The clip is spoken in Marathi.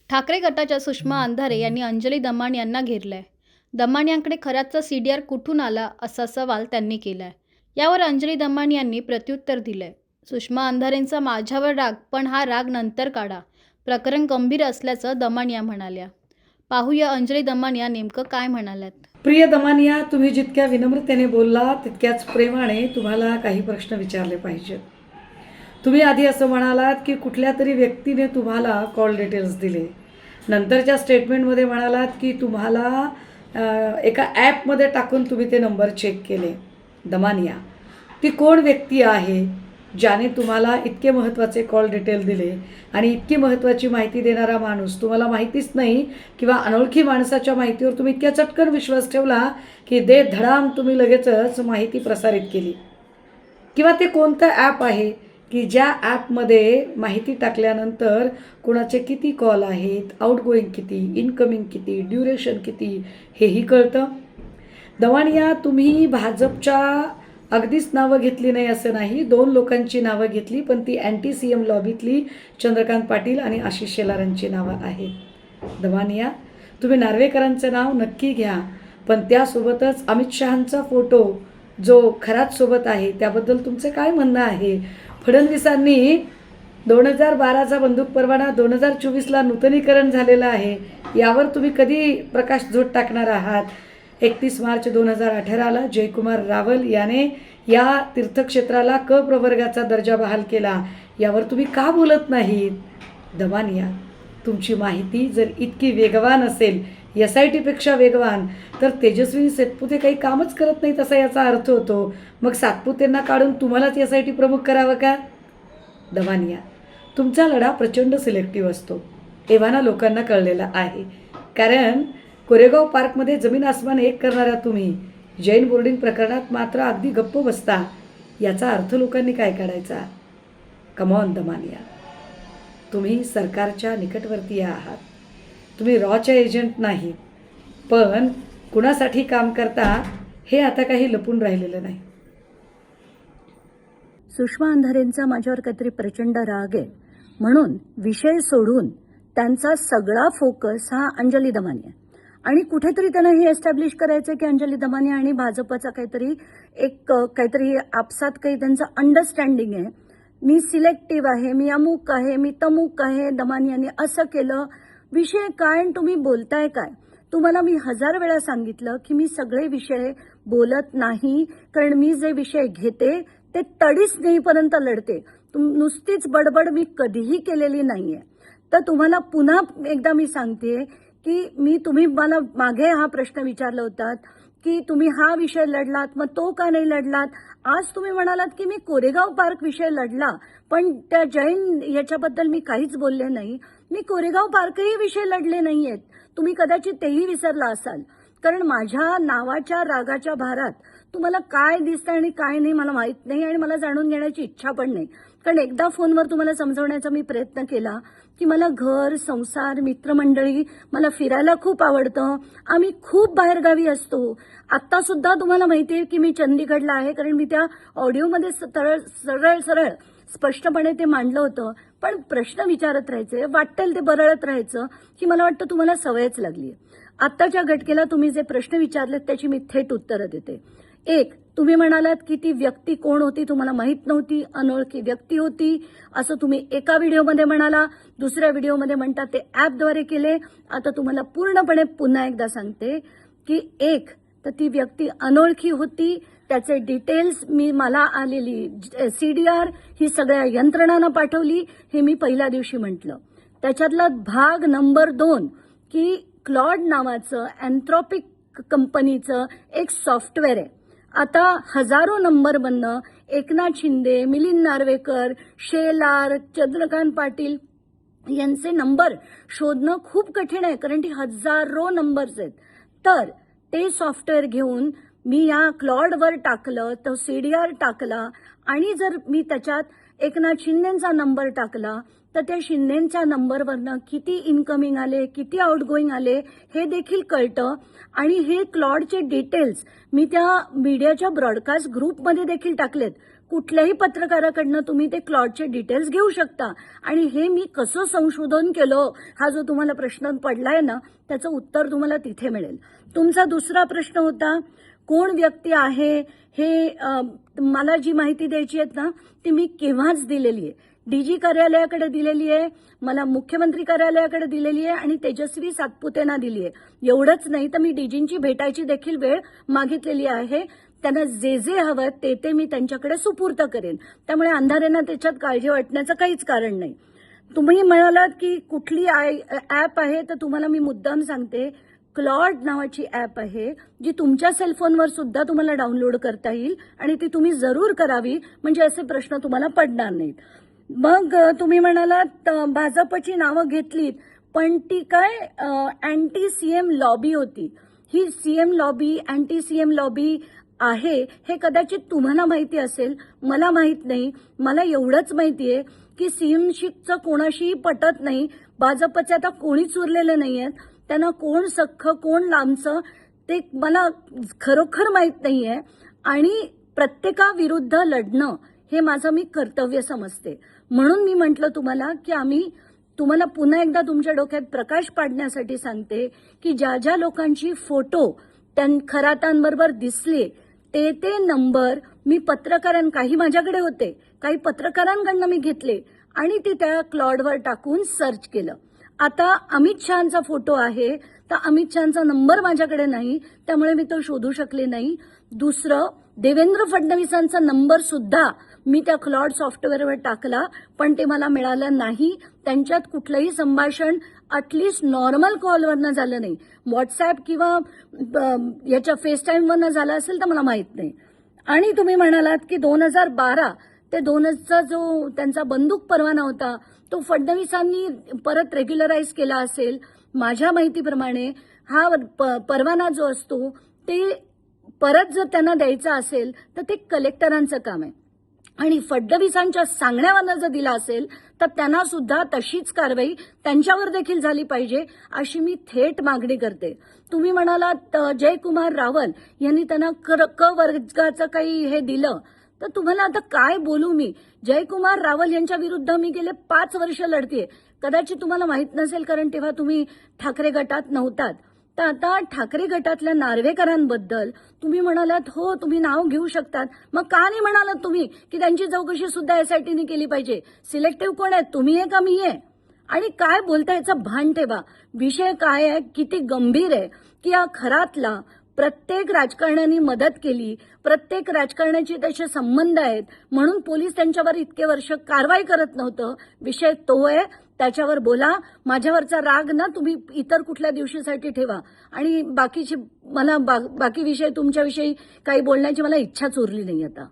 ठाकरे गटाच्या सुषमा अंधारे यांनी अंजली दमाण यांना घेरलंय. दमाण यांकडे खऱ्याचा सीडीआर कुठून आला असा सवाल त्यांनी केलाय. यावर अंजली दमाण यांनी प्रत्युत्तर दिलंय. सुषमा अंधारेंचा माझ्यावर राग, पण हा राग नंतर काढा. प्रकरण गंभीर असल्याचं दमाणिया म्हणाल्या. पाहूया अंजली दमाणिया नेमकं काय म्हणाल्यात. प्रिय दमानिया, तुम्ही जितक्या विनम्रतेने बोलला तितक्याच प्रेमाने तुम्हाला काही प्रश्न विचारले पाहिजेत. तुम्ही आधी असं म्हणालात की कुठल्या तरी व्यक्तीने तुम्हाला कॉल डिटेल्स दिले. नंतरच्या स्टेटमेंटमध्ये म्हणालात की तुम्हाला एका ॲपमध्ये टाकून तुम्ही ते नंबर चेक केले. दमानिया, ती कोण व्यक्ती आहे ज्याने तुम्हाला इतके महत्त्वाचे कॉल डिटेल दिले आणि इतकी महत्त्वाची माहिती देणारा माणूस तुम्हाला माहितीच नाही किंवा अनोळखी माणसाच्या माहितीवर तुम्ही इतक्या चटकन विश्वास ठेवला की दे धडाम तुम्ही लगेचच माहिती प्रसारित केली? किंवा ते कोणतं ॲप आहे की ज्या ॲपमध्ये माहिती टाकल्यानंतर कोणाचे किती कॉल आहेत, आउटगोईंग किती, इनकमिंग किती, ड्युरेशन किती, हेही कळतं? दमानिया, तुम्ही भाजपच्या अगदीच नावं घेतली नाही असं नाही, 2 लोकांची नावं घेतली, पण ती अँटी CM लॉबीतली चंद्रकांत पाटील आणि आशिष शेलारांची नावं आहेत. दमानिया, तुम्ही नार्वेकरांचं नाव नक्की घ्या, पण त्यासोबतच अमित शहांचा फोटो जो खराच सोबत आहे त्याबद्दल तुमचं काय म्हणणं आहे? फडणवीसांनी 2012चा बंदूक परवाना 2024ला नूतनीकरण झालेलं आहे, यावर तुम्ही कधी प्रकाशझोत टाकणार आहात? 31 मार्च 2018ला जयकुमार रावल याने या तीर्थक्षेत्राला क प्रवर्गाचा दर्जा बहाल केला, यावर तुम्ही का बोलत नाहीत? दमानिया, तुमची माहिती जर इतकी वेगवान असेल, SITपेक्षा वेगवान, तर तेजस्विनी सातपुते काही कामच करत नाहीत असा याचा अर्थ होतो. मग सातपुतेंना काढून तुम्हालाच SIT प्रमुख करावं का? दमानिया, तुमचा लढा प्रचंड सिलेक्टिव्ह असतो, एव्हाना लोकांना कळलेला आहे. कारण कोरेगाव पार्कमध्ये जमीन आसमान एक करणारा तुम्ही जैन बोर्डिंग प्रकरणात मात्र अगदी गप्प बसता. याचा अर्थ लोकांनी काय काढायचा? कमॉन दमानिया, तुम्ही सरकारच्या निकटवर्तीय आहात, तुम्ही रॉच्या एजंट नाही, पण कुणासाठी काम करता हे आता काही लपून राहिलेलं नाही. सुषमा अंधारेंचा माझ्यावर काहीतरी प्रचंड राग आहे, म्हणून विषय सोडून त्यांचा सगळा फोकस हा अंजली दमानिया आणि कुठेतरी त्यांना हे एस्टॅब्लिश करायचं की अंजली दमानिया आणि भाजपचा काहीतरी आपसात काही त्यांचं अंडरस्टँडिंग आहे. मी सिलेक्टिव्ह आहे, मी अमुक आहे, मी तमुक आहे, दमानियाने असं केलं. विषय काय आणि तुम्ही बोलताय काय? तुम्हाला मी 1000 वेळा सांगितलं की मी सगळे विषय बोलत नाही, कारण मी जे विषय घेते ते तडीच नेईपर्यंत लढते. नुसतीच बडबड मी कधीही केलेली नाहीये. तर तुम्हाला पुन्हा एकदा मी सांगते की तुम्ही मला मागे हा प्रश्न विचारला होता की तुम्ही हा विषय लढलात, मग तो का नाही लढलात? आज तुम्ही म्हणालात की मी कोरेगाव पार्क विषय लढला, पण त्या जैन याच्याबद्दल मी काहीच बोलले नाही. मी कोरेगाव पार्कही विषय लढले नाहीयेत. तुम्ही कदाचित तेही विसरला असाल, कारण माझ्या नावाच्या रागाच्या भारात तुम्हाला काय दिसतं आणि काय नाही मला माहित नाही आणि मला जाणून घेण्याची इच्छा पण नाही. कारण एकदा फोनवर तुम्हाला समजवण्याचा मी प्रयत्न केला की मला घर, संसार, मित्रमंडळी, मला फिरायला खूप आवडतं, आम्ही खूप बाहेरगावी असतो. आत्ता सुद्धा तुम्हाला माहिती आहे की मी चंदीगडला आहे, कारण मी त्या ऑडिओमध्ये सरळ स्पष्टपणे ते मांडलं होतं. पण प्रश्न विचारत राहायचे, वाटेल ते बरळत राहायचं, की मला वाटतं तुम्हाला सवयच लागली आहे. आत्ताच्या घटकेला तुम्ही जे प्रश्न विचारलेत त्याची मी थेट उत्तरं देते. एक, तुम्ही म्हणालात की ती व्यक्ती कोण होती तुम्हाला माहित नव्हती, अनोळखी व्यक्ती होती असं तुम्ही एका व्हिडिओमध्ये म्हणाला. दुसऱ्या व्हिडिओमध्ये म्हणतात ते ॲपद्वारे केले. आता तुम्हाला पूर्णपणे पुन्हा एकदा सांगते की एक, तर ती व्यक्ती अनोळखी होती, त्याचे डिटेल्स मला आलेली CDR ही सगळ्या यंत्रणांना पाठवली, हे मी पहिल्या दिवशी म्हटलं. त्याच्यातला भाग नंबर 2 की क्लॉड नावाचं अँथ्रॉपिक कंपनीचं एक सॉफ्टवेअर आहे. आता हजारो नंबरमधनं एकनाथ शिंदे, मिलिंद नार्वेकर, शेलार, चंद्रकांत पाटील यांचे नंबर शोधणं खूप कठीण आहे, कारण ती हजारो नंबर्स आहेत. तर ते सॉफ्टवेअर घेऊन मी या क्लॉडवर टाकलं, तो CDR टाकला आणि जर मी त्याच्यात एकनाथ शिंदेचा नंबर टाकला तर त्या शिंदेच्या नंबरवरनं किती इनकमिंग आले, किती आउटगोईंग आले हे देखील कळतं. आणि हे क्लॉडचे डिटेल्स मी त्या मीडियाच्या ब्रॉडकास्ट ग्रुपमध्ये देखील टाकलेत. कुठल्याही पत्रकाराकडनं तुम्ही ते क्लॉडचे डिटेल्स घेऊ शकता. आणि हे मी कसं संशोधन केलं, हा जो तुम्हाला प्रश्न पडलाय ना, त्याचं उत्तर तुम्हाला तिथे मिळेल. तुमचा दुसरा प्रश्न होता, कोण व्यक्ती आहे हे मला जी माहिती द्यायची आहे ना, ती मी केव्हाच दिलेली आहे. डीजी कार्यालयाकडे दिलेली आहे, मला मुख्यमंत्री कार्यालयाकडे दिलेली आहे आणि तेजस्वी सातपुतेंना दिली आहे. एवढंच नाही तर मी डीजींची भेटायची देखील वेळ मागितलेली आहे. त्यांना जे जे हवं ते मी त्यांच्याकडे सुपूर्द करेन. त्यामुळे अंधारेंना त्याच्यात काळजी वाटण्याचं काहीच कारण नाही. तुम्ही म्हणालात की कुठली ॲप आहे, तर तुम्हाला मी मुद्दाम सांगते, क्लॉड नावाची ॲप आहे जी तुमच्या सेलफोनवर सुद्धा तुम्हाला डाउनलोड करता येईल आणि ती तुम्ही जरूर करावी, म्हणजे असे प्रश्न तुम्हाला पडणार नाहीत. मग तुम्ही म्हणालात भाजपची नावं घेतलीत, पण ती काय अँटी सीएम लॉबी होती. ही CM lobby, anti CM lobby आहे हे कदाचित तुम्हाला माहिती असेल, मला माहित नाही. मला एवढंच माहिती आहे की सीएमशीचं कोणाशीही पटत नाही. भाजपचे आता कोणीच उरलेले नाही आहेत. त्यांना कोण सख्खं कोण लांबचं ते मला खरोखर माहीत नाही आहे. आणि प्रत्येकाविरुद्ध लढणं हे माझं मी कर्तव्य समजते. म्हणून मी म्हटलं तुम्हाला की आम्ही तुम्हाला पुन्हा एकदा तुमच्या डोक्यात प्रकाश पाडण्यासाठी सांगते की ज्या ज्या लोकांची फोटो खरातांबरोबर दिसले ते नंबर मी काही माझ्याकडे होते, काही पत्रकारांकडनं मी घेतले आणि ते त्या क्लॉडवर टाकून सर्च केलं. आता अमित शहाचा फोटो आहे, तर अमित शहाचा नंबर माझ्याकडे नाही, त्यामुळे मी तो शोधू शकले नाही. दुसरं, देवेंद्र फडणवीसांचा नंबर सुद्धा मी त्या क्लॉड सॉफ्टवेअरवर टाकला, पण ते मला मिळालं नाही. त्यांच्यात कुठलंही संभाषण अटलिस्ट नॉर्मल कॉलवरनं झालं नाही. व्हॉट्सॲप किंवा याच्या फेसटाईमवरनं झालं असेल तर मला माहीत नाही. आणि तुम्ही म्हणालात की 2012 ते 2000चा जो त्यांचा बंदूक परवाना होता तो फडणवीसांनी परत रेग्युलराईज केला असेल. माझ्या माहितीप्रमाणे हा परवाना जो असतो ते परत जर त्यांना द्यायचा असेल तर ते कलेक्टरांचं काम आहे. आणि फडणवीसांच्या सांगण्यावरनं जर दिला असेल तर त्यांना सुद्धा तशीच कारवाई त्यांच्यावर देखील झाली पाहिजे, अशी मी थेट मागणी करते. तुम्ही म्हणालात जयकुमार रावल यांनी त्यांना क वर्गाचं काही हे दिलं, तर तुम्हाला आता काय बोलू मी. जयकुमार रावल यांच्या विरुद्ध मी गेले 5 वर्ष लढतेय. कदाचित तुम्हाला माहित नसेल, कारण तेव्हा तुम्ही ठाकरे गटात नव्हतात. तर आता ठाकरे गटातल्या नार्वेकरांबद्दल तुम्ही म्हणालात हो तुम्ही नाव घेऊ शकतात, मग का नाही म्हणालात तुम्ही की त्यांची चौकशी सुद्धा एसआयटीने केली पाहिजे. सिलेक्टिव्ह कोण आहे, तुम्ही आहे का मी आहे. आणि काय बोलता याचं भान ठेवा. विषय काय आहे, किती गंभीर आहे की या खरातला प्रत्येक राजकारण्यांनी मदत केली, प्रत्येक राजकारण्याचे त्याचे संबंध आहेत, म्हणून पोलीस त्यांच्यावर इतके वर्ष कारवाई करत नव्हतं. विषय तो आहे, त्याच्यावर बोला. माझ्यावरचा राग ना तुम्ही इतर कुठल्या दिवशीसाठी ठेवा. आणि बाकी विषय तुमच्याविषयी काही बोलण्याची मला इच्छाच उरली नाही आता.